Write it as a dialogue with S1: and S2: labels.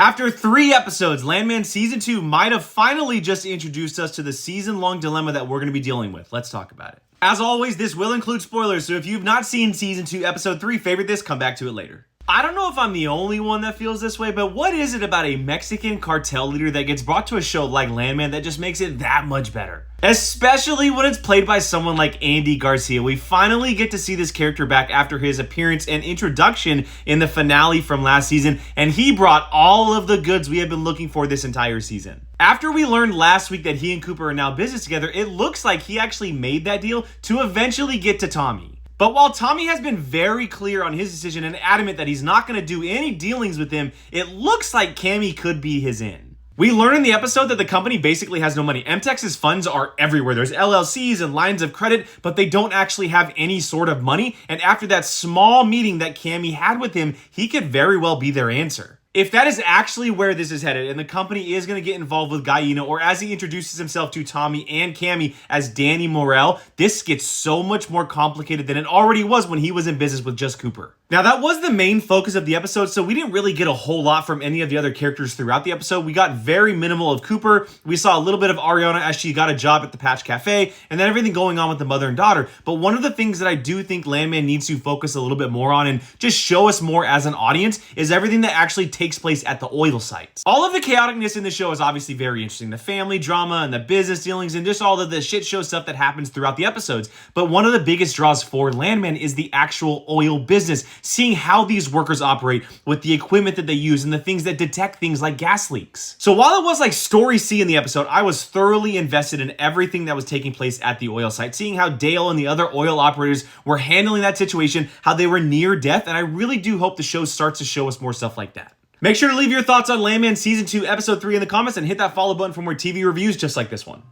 S1: After 3 episodes, Landman Season 2 might have finally just introduced us to the season-long dilemma that we're going to be dealing with. Let's talk about it. As always, this will include spoilers, so if you've not seen Season 2, Episode 3, favorite this, come back to it later. I don't know if I'm the only one that feels this way, but what is it about a Mexican cartel leader that gets brought to a show like Landman that just makes it that much better? Especially when it's played by someone like Andy Garcia. We finally get to see this character back after his appearance and introduction in the finale from last season, and he brought all of the goods we have been looking for this entire season. After we learned last week that he and Cooper are now business together, it looks like he actually made that deal to eventually get to Tommy. But while Tommy has been very clear on his decision and adamant that he's not going to do any dealings with him, it looks like Cammy could be his in. We learn in the episode that the company basically has no money. MTX's funds are everywhere. There's LLCs and lines of credit, but they don't actually have any sort of money. And after that small meeting that Cammy had with him, he could very well be their answer. If that is actually where this is headed, and the company is going to get involved with Gallino, or as he introduces himself to Tommy and Cammy as Danny Morel, this gets so much more complicated than it already was when he was in business with just Cooper. Now, that was the main focus of the episode, so we didn't really get a whole lot from any of the other characters throughout the episode. We got very minimal of Cooper. We saw a little bit of Ariana as she got a job at the Patch Cafe, and then everything going on with the mother and daughter. But one of the things that I do think Landman needs to focus a little bit more on and just show us more as an audience is everything that actually takes place at the oil sites. All of the chaoticness in the show is obviously very interesting. The family drama and the business dealings and just all of the shit show stuff that happens throughout the episodes. But one of the biggest draws for Landman is the actual oil business, seeing how these workers operate with the equipment that they use and the things that detect things like gas leaks. So while it was like story C in the episode, I was thoroughly invested in everything that was taking place at the oil site, seeing how Dale and the other oil operators were handling that situation, how they were near death, and I really do hope the show starts to show us more stuff like that. Make sure to leave your thoughts on Landman Season 2, Episode 3 in the comments and hit that follow button for more TV reviews just like this one.